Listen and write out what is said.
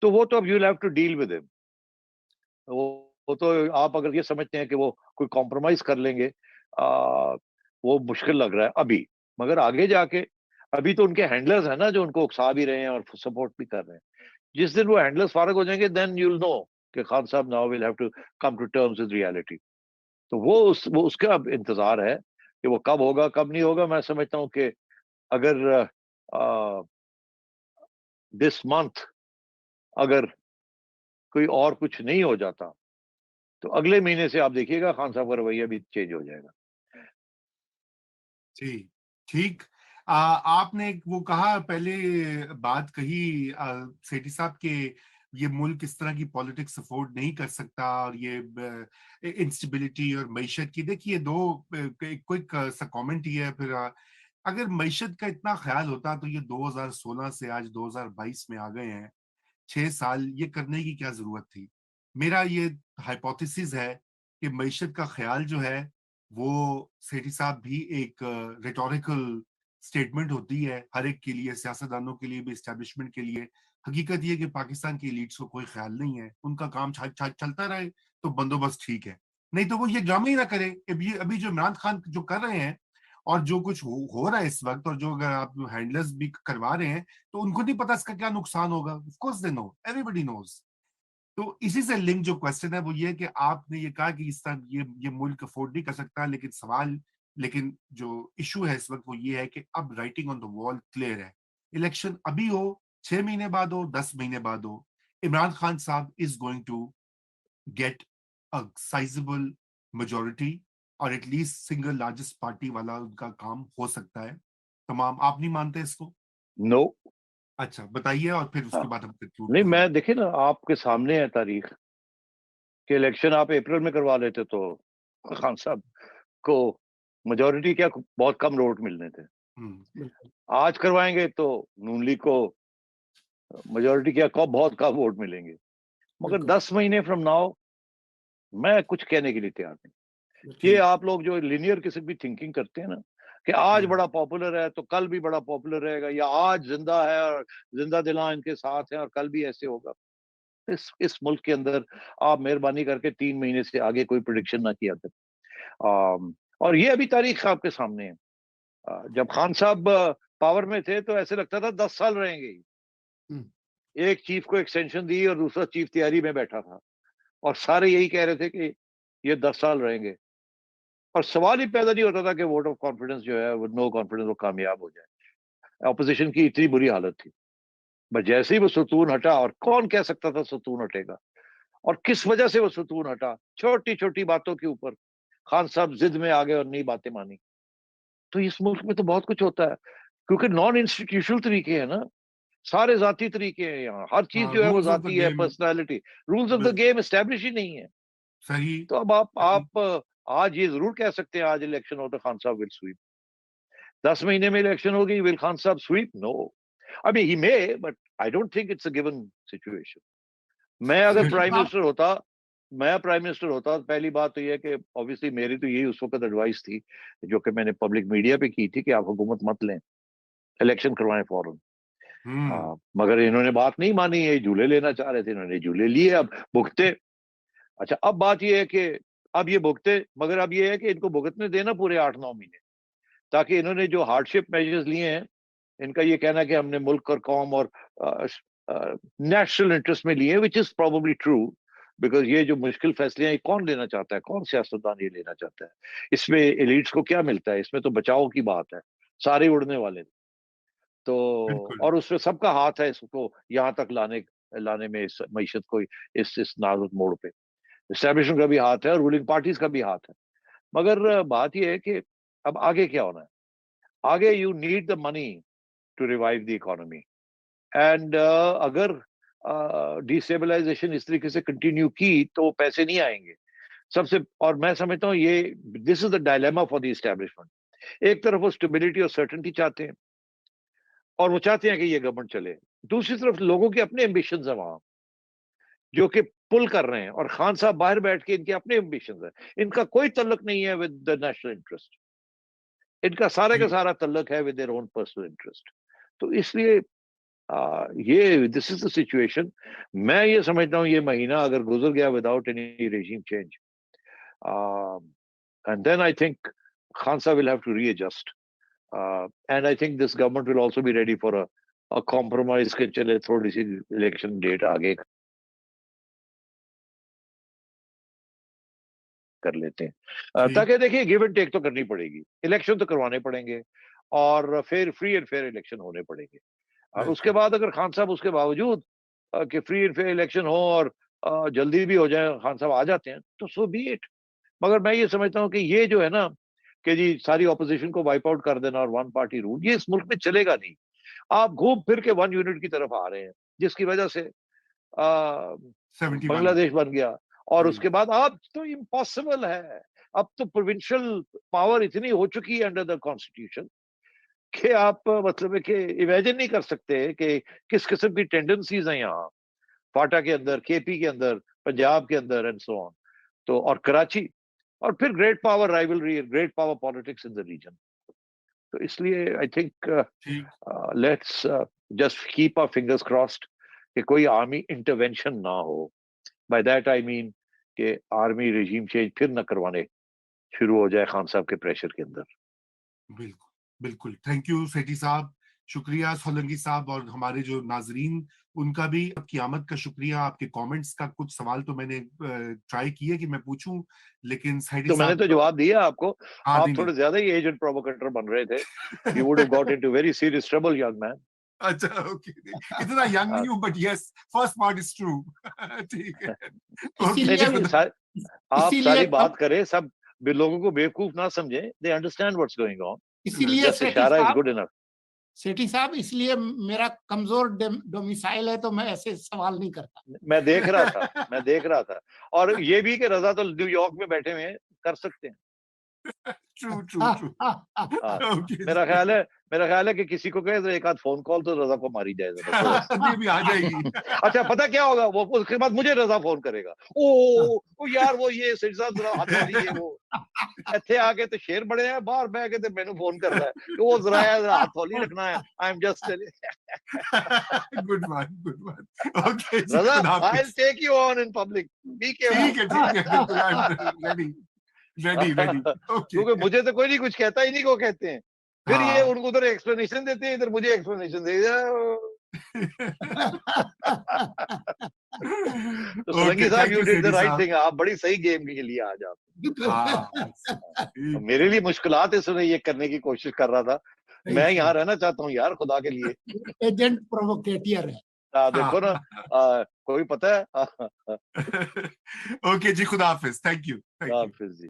तो वो तो अब you will have to deal with him. वो तो आप अगर ये समझते हैं कि वो कोई कॉम्प्रोमाइज कर लेंगे, वो मुश्किल लग रहा है अभी। मगर आगे जाके, अभी तो उनके हैंडलर्स हैं ना जो उनको उकसा भी रहे हैं और सपोर्ट भी कर रहे हैं। जिस दिन वो हैंडलर्स फारग हो जाएंगे, देन यू विल नो कि खान साहब now will have to come to terms with reality. तो वो उसका अब इंतजार है कि वो कब होगा कब नहीं होगा। मैं समझता हूँ कि अगर दिस मंथ अगर कोई और कुछ नहीं हो जाता, तो अगले महीने से आप देखिएगा खान साहब का रवैया भी चेंज हो जाएगा। जी, ठीक। आपने वो कहा, पहले बात कही सेठी साहब के, ये मुल्क इस तरह की पॉलिटिक्स अफोर्ड नहीं कर सकता, और ये इंस्टेबिलिटी और मईशत की। देखिए, दो क्विक सा कमेंट ही है फिर। अगर मईशत का इतना ख्याल होता तो ये 2016 से आज 2022 में आ गए हैं, 6 साल, ये करने की क्या जरूरत थी? मेरा ये हाइपोथेसिस है कि मईशत का ख्याल जो है वो, सेठी साहब, भी एक रिटोरिकल स्टेटमेंट होती है हर एक के लिए, सियासतदानों के लिए भी, इस्टेब्लिशमेंट के लिए। हकीकत ये है कि पाकिस्तान की एलिट्स को कोई ख्याल नहीं है, उनका काम चलता रहे तो बंदोबस्त ठीक है। नहीं तो वो ये ड्रामे ही ना करे। अभी जो इमरान खान जो कर रहे हैं, और जो कुछ हो रहा है इस वक्त, और जो अगर आप हैंडलर्स भी करवा रहे हैं, तो उनको नहीं पता इसका क्या नुकसान होगा। Of course they know, everybody knows. तो इसी से लिंक जो क्वेश्चन है वो ये है कि आपने ये कहा कि इस तरह ये मुल्क अफोर्ड नहीं कर सकता, लेकिन जो इशू है इस वक्त वो ये है कि अब writing on the wall clear है। इलेक्शन अभी हो, 6 महीने बाद हो, 10 महीने बाद हो, इमरान खान साहब is going to get a sizeable majority, और एटलीस्ट सिंगल लार्जेस्ट पार्टी वाला उनका काम हो सकता है। तमाम, आप नहीं मानते इसको? नो। अच्छा, बताइए, और फिर हाँ, उसके बाद हम कंक्लूड नहीं, करेंगे। मैं देखिए ना, आपके सामने है तारीख कि इलेक्शन आप अप्रैल में करवा लेते तो खान साहब को मेजोरिटी क्या, बहुत कम वोट मिलने थे। बिल्कुल। आज करवाएंगे तो नून लीग को मेजोरिटी क्या, कब बहुत कम वोट मिलेंगे। मगर बिल्कुल। 10 महीने फ्रॉम नाउ मैं कुछ कहने के लिए तैयार नहीं। ये ठीक। आप लोग जो लिनियर किसी भी थिंकिंग करते हैं ना, कि आज हम्म। बड़ा पॉपुलर है तो कल भी बड़ा पॉपुलर रहेगा, या आज जिंदा है और जिंदा दिला इनके साथ है और कल भी ऐसे होगा। इस मुल्क के अंदर आप मेहरबानी करके 3 महीने से आगे कोई प्रिडिक्शन ना किया करें। और ये अभी तारीख आपके सामने है। जब खान साहब पावर में थे तो ऐसे लगता था 10 साल रहेंगे। हम्म। एक चीफ को एक्सटेंशन दी और दूसरा चीफ तैयारी में बैठा था, और सारे यही कह रहे थे कि ये 10 साल रहेंगे। और सवाल ही पैदा नहीं होता था कि वोट ऑफ कॉन्फिडेंस जो है, वो नो कॉन्फिडेंस, वो कामयाब हो जाए। ऑपोजिशन की इतनी बुरी हालत थी। बस जैसे ही वो सुतून हटा, और कौन कह सकता था सुतून हटेगा, और किस वजह से वो सुतून हटा, छोटी छोटी बातों के ऊपर खान साहब जिद में आ गए और नई बातें मानी। तो इस मुल्क में तो बहुत कुछ होता है, क्योंकि नॉन इंस्टीट्यूशनल तरीके हैं ना, सारे जाती तरीके हैं यहाँ। हर चीज हाँ, जो है वो रूल्स ऑफ द जाती है, game. Personality. Rules of the game establish ही नहीं है। सही। तो अब सही। आप आज ये जरूर कह सकते हैं आज इलेक्शन हो तो खान साहब विल स्वीप। 10 महीने में इलेक्शन होगी, विल खान साहब sweep? No. I mean he may, but I don't think it's a given situation. मैं अगर सेठी प्राइम साहब। मिनिस्टर होता मैं प्राइम मिनिस्टर होता तो पहली बात तो यह है कि ऑब्वियसली मेरी तो यही उस वक्त एडवाइस थी, जो कि मैंने पब्लिक मीडिया पे की थी, कि आप हुकूमत मत लें, इलेक्शन करवाएं फौरन। हम्म। मगर इन्होंने बात नहीं मानी, ये झूले लेना चाह रहे थे, इन्होंने झूले लिए, अब भुगते। अच्छा, अब बात यह है कि अब ये भुगते, मगर अब ये है कि इनको भुगतने देना पूरे 8-9 महीने, ताकि इन्होंने जो हार्डशिप मेजर्स लिए हैं, इनका ये कहना कि हमने मुल्क और कौम और नेशनल इंटरेस्ट में लिए, which is probably true. Because ये जो मुश्किल फैसले हैं, ये कौन लेना चाहता है, कौन सियासतदान ये लेना चाहता है? इसमें एलिट्स को क्या मिलता है? इसमें तो बचाव की बात है, सारे उड़ने वाले। तो बिल्कुल। और उसमें सबका हाथ है इसको यहाँ तक लाने लाने में, इस मीशत को इस नाजुक मोड़ पे एस्टेब्लिशमेंट का भी हाथ है और रूलिंग पार्टीज का भी हाथ है। मगर बात यह है कि अब आगे क्या होना है? आगे you need the money to revive the economy. And अगर डिस्टेबलाइजेशन इस तरीके से कंटिन्यू की तो पैसे नहीं आएंगे सबसे। और मैं समझता हूँ ये this is the dilemma for the establishment. एक तरफ वो स्टेबिलिटी और सर्टेनिटी चाहते हैं, और वो चाहते हैं कि ये गवर्नमेंट चले। दूसरी तरफ लोगों के अपने एम्बिशंस है वहां, जो कि पुल कर रहे हैं, और खान साहब बाहर बैठ के, इनके अपने एम्बिशंस है। इनका कोई तल्लुक नहीं है विद द नेशनल इंटरेस्ट, इनका सारे का सही। सारा तल्लुक है with their own personal interest. तो इसलिए ये दिस इज द सिचुएशन। मैं ये समझता हूँ ये महीना अगर गुजर गया without any regime change, and then I think Khan साहब will have to readjust, and I think this government will also be ready for a compromise के चले थोड़ी सी इलेक्शन डेट आगे कर लेते हैं, ठीक। ताकि देखिए गिव एंड टेक तो करनी पड़ेगी, इलेक्शन तो करवाने पड़ेंगे और फिर फ्री एंड फेयर इलेक्शन होने पड़ेंगे। उसके बिल्कुल। बाद अगर खान साहब उसके बावजूद कि फ्री एंड फेयर इलेक्शन हो और जल्दी भी हो जाए, खान साहब आ जाते हैं तो सो बी इट। मगर मैं ये समझता हूँ कि ये जो है ना कि जी सारी ऑपोजिशन को वाइप आउट कर देना और वन पार्टी रूल, ये इस मुल्क में चलेगा नहीं। आप घूम फिर के वन यूनिट की तरफ आ रहे हैं, जिसकी वजह से 71। बांग्लादेश बन गया और उसके बाद अब तो इम्पॉसिबल है। अब तो प्रोविंशियल पावर इतनी हो चुकी है अंडर द कॉन्स्टिट्यूशन कि आप मतलब है कि इमेजिन नहीं कर सकते कि किस किस्म की टेंडेंसीज हैं यहाँ, फाटा के अंदर, केपी के अंदर, पंजाब के अंदर एंड सो ऑन। तो और कराची, और फिर great power rivalry, great power politics in the region. तो इसलिए आई थिंक ठीक। Let's just keep our fingers crossed कि कोई आर्मी इंटरवेंशन ना हो। बाय दैट आई मीन कि आर्मी रेजिम चेंज फिर न करवाने शुरू हो जाए खान साहब के प्रेशर के अंदर। बिल्कुल, बिल्कुल। थैंक यू सेठी साहब, शुक्रिया सोलंकी साहब, और हमारे जो नाजरीन उनका भी आपकी आमद का शुक्रिया। आपके कमेंट्स का कुछ सवाल तो मैंने ट्राई किए कि मैं पूछूं, लेकिन सेठी तो मैंने साहब तो जवाब दिया आपको। हाँ, आप नहीं, नहीं। थोड़े ज्यादा ही एजेंट प्रोवोकेटर बन रहे थे। You would have got into very serious trouble young man. अच्छा, ओके। इतना यंग नहीं हूं, but yes, first part is true. ठीक है। ओके नहीं जी, इसीलिए नहीं, खुदा। आप इसीलिए सारी बात करें, सब लोगों को बेवकूफ ना समझे, they understand what's going on. इसीलिए जस्ट इशारा इज गुड इनफ। सेठी साहब इसलिए मेरा कमजोर डोमिसाइल है, तो मैं ऐसे सवाल नहीं करता। मैं देख रहा था, मैं देख रहा था। और ये भी कि रजा तो न्यूयॉर्क में बैठे हुए हैं, कर सकते हैं। True, true, true. हाँ, ओके मेरा जी। ख्याल है, मेरा ख्याल है कि किसी को कहे तो एक आध फोन कॉल तो रजा को मारी जाए जरा थोड़ा सा। जी, भी आ जाएगी। अच्छा पता क्या होगा, वो उसके बाद मुझे रजा फोन करेगा, ओ यार वो ये सिर साहब जरा हथौड़ी ये वो ਇੱਥੇ ਆ ਕੇ ਤੇ ਸ਼ੇਰ ਬੜੇ ਆ, ਬਾਹਰ ਬਹਿ ਕੇ ਤੇ ਮੈਨੂੰ ਫੋਨ ਕਰਦਾ ਹੈ ਕਿ ਉਹ ਜ਼ਰਾ ਹਥੌਲੀ ਰੱਖਣਾ है। I am just good man, good man. Okay जी, रजा, खुदा आई विल हाफिज। Take you on in public, be ठीक है, ठीक है, बिल्कुल। I am careful. Ready, ready, ready. Okay. क्योंकि मुझे तो कोई नहीं कुछ कहता, इन्हीं को कहते हैं। फिर ये हाँ। उनको उधर एक्सप्लेनेशन देते हैं, इधर मुझे एक्सप्लेनेशन दे तो ओके, सोलंकी साहब thank you you did the Sethi right साहब। थिंग, आप बड़ी सही गेम के लिए आज आप। हाँ, ठीक मेरे है। लिए मुश्किलात है, सुने ये करने की कोशिश कर रहा था। मैं यहाँ रहना चाहता हूँ यार, खुदा के लिए। एजेंट प्रोवोकेटियर है। देखो ना, कोई पता है। ओके जी, खुदा हाफिज। Thank you, thank you. हाफिज जी।